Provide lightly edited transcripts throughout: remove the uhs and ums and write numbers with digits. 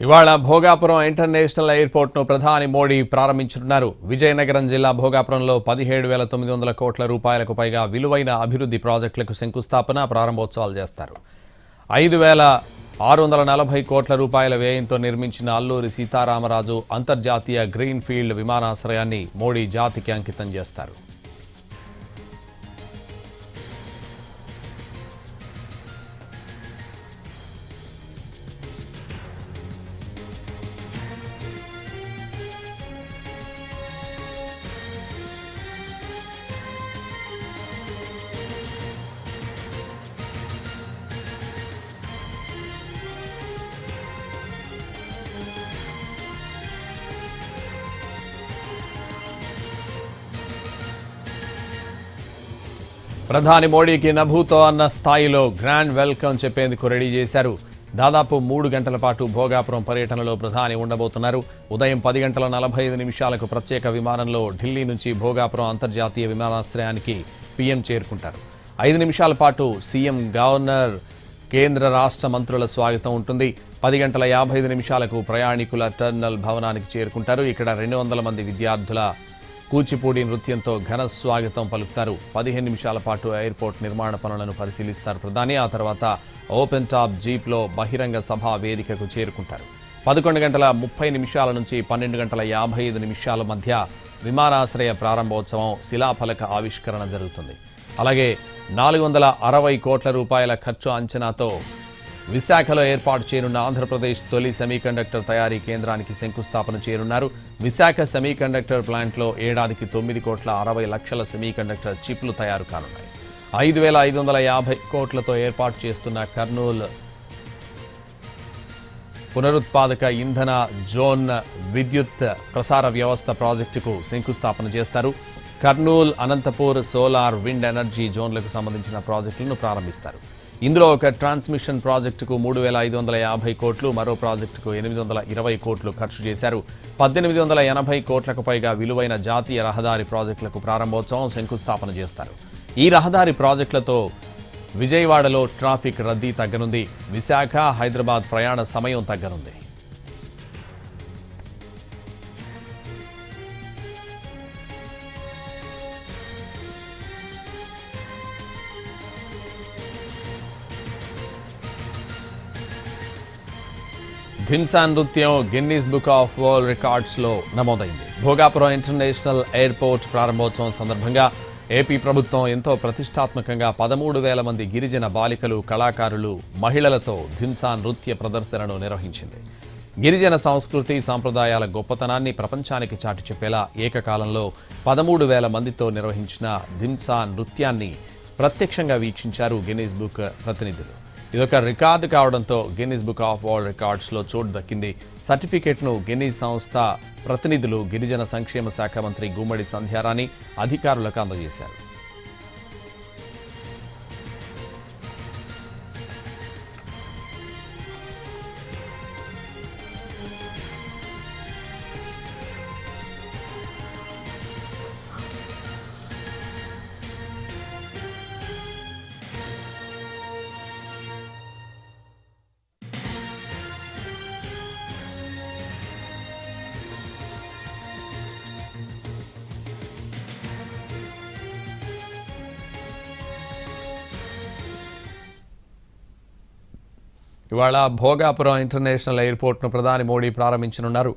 ఇవాళ భోగాపురం ఇంటర్నేషనల్ ఎయిర్పోర్ట్ను ప్రధాని మోడీ ప్రారంభించనున్నారు. విజయనగరం జిల్లా భోగాపురంలో 17,900 కోట్ల రూపాయలకు పైగా విలువైన అభివృద్ధి ప్రాజెక్టులకు శంకుస్థాపన, ప్రారంభోత్సవాలు చేస్తారు. 5,640 కోట్ల రూపాయల వ్యయంతో నిర్మించిన అల్లూరి సీతారామరాజు అంతర్జాతీయ గ్రీన్ ఫీల్డ్ విమానాశ్రయాన్ని మోడీ జాతికి అంకితం చేస్తారు. ప్రధాని మోడీకి నభూతో అన్న స్థాయిలో గ్రాండ్ వెల్కమ్ చెప్పేందుకు రెడీ చేశారు. దాదాపు 3 గంటల పాటు భోగాపురం పర్యటనలో ప్రధాని ఉండబోతున్నారు. ఉదయం 10:45 ప్రత్యేక విమానంలో ఢిల్లీ నుంచి భోగాపురం అంతర్జాతీయ విమానాశ్రయానికి పీఎం చేరుకుంటారు. 5 నిమిషాల పాటు సీఎం, గవర్నర్, కేంద్ర రాష్ట్ర మంత్రుల స్వాగతం ఉంటుంది. 10:55 ప్రయాణికుల టెర్మినల్ భవనానికి చేరుకుంటారు. ఇక్కడ 200 మంది విద్యార్థుల కూచిపూడి నృత్యంతో ఘన స్వాగతం పలుకుతారు. 15 నిమిషాల పాటు ఎయిర్పోర్ట్ నిర్మాణ పనులను పరిశీలిస్తారు ప్రధాని. ఆ తర్వాత ఓపెన్ టాప్ జీప్లో బహిరంగ సభా వేదికకు చేరుకుంటారు. 11:30 నుంచి 12:55 మధ్య విమానాశ్రయ ప్రారంభోత్సవం, శిలాఫలక ఆవిష్కరణ జరుగుతుంది. అలాగే 460 కోట్ల రూపాయల ఖర్చు అంచనాతో విశాఖలో ఏర్పాటు చేయనున్న ఆంధ్రప్రదేశ్ తొలి సెమీకండక్టర్ తయారీ కేంద్రానికి శంకుస్థాపన చేయనున్నారు. విశాఖ సెమీకండక్టర్ ప్లాంట్లో ఏడాదికి 9,60,00,000 సెమీకండక్టర్ చిప్లు తయారు కానున్నాయి. 5,550 కోట్లతో ఏర్పాటు చేస్తున్న కర్నూలు పునరుత్పాదక ఇంధన జోన్ విద్యుత్ ప్రసార వ్యవస్థ ప్రాజెక్టుకు శంకుస్థాపన చేస్తారు. Kurnool, Anantapur solar, wind energy జోన్లకు సంబంధించిన ప్రాజెక్టులను ప్రారంభిస్తారు. ఇందులో ఒక ట్రాన్స్మిషన్ ప్రాజెక్టుకు 3,550 కోట్లు, మరో ప్రాజెక్టుకు 820 కోట్లు ఖర్చు చేశారు. 1,880 కోట్లకు పైగా విలువైన జాతీయ రహదారి ప్రాజెక్టులకు ప్రారంభోత్సవం, శంకుస్థాపన చేస్తారు. ఈ రహదారి ప్రాజెక్టులతో విజయవాడలో ట్రాఫిక్ రద్దీ తగ్గనుంది. విశాఖ, హైదరాబాద్ ప్రయాణ సమయం తగ్గనుంది. ధింసా నృత్యం గిన్నీస్ బుక్ ఆఫ్ వరల్డ్ రికార్డ్స్లో నమోదైంది. భోగాపురం ఇంటర్నేషనల్ ఎయిర్పోర్ట్ ప్రారంభోత్సవం సందర్భంగా ఏపీ ప్రభుత్వం ఎంతో ప్రతిష్టాత్మకంగా 13,000 మంది గిరిజన బాలికలు, కళాకారులు, మహిళలతో ధింసా నృత్య ప్రదర్శనను నిర్వహించింది. గిరిజన సంస్కృతి, సాంప్రదాయాల గొప్పతనాన్ని ప్రపంచానికి చాటి చెప్పేలా ఏకకాలంలో 13,000 మందితో నిర్వహించిన ధింసా నృత్యాన్ని ప్రత్యక్షంగా వీక్షించారు గిన్నీస్ బుక్ ప్రతినిధులు. ఇదొక రికార్డు కావడంతో గిన్నీస్ బుక్ ఆఫ్ వరల్డ్ రికార్డ్స్లో చోటు దక్కింది. సర్టిఫికెట్ను గిన్నీస్ సంస్థ ప్రతినిధులు గిరిజన సంక్షేమ శాఖ మంత్రి గుమ్మడి సంధ్యారాణి అధికారులకు అందజేశారు. ఇవాళ భోగాపురం ఇంటర్నేషనల్ ఎయిర్పోర్ట్ను ప్రధాని మోడీ ప్రారంభించనున్నారు.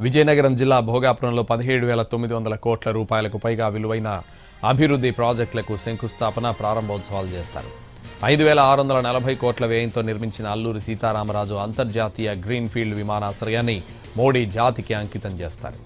విజయనగరం జిల్లా భోగాపురంలో 17,900 కోట్ల రూపాయలకు పైగా విలువైన అభివృద్ధి ప్రాజెక్టులకు శంకుస్థాపన, ప్రారంభోత్సవాలు చేస్తారు. 5,640 కోట్ల వ్యయంతో నిర్మించిన అల్లూరి సీతారామరాజు అంతర్జాతీయ గ్రీన్ ఫీల్డ్ విమానాశ్రయాన్ని మోడీ జాతికి అంకితం చేస్తారు.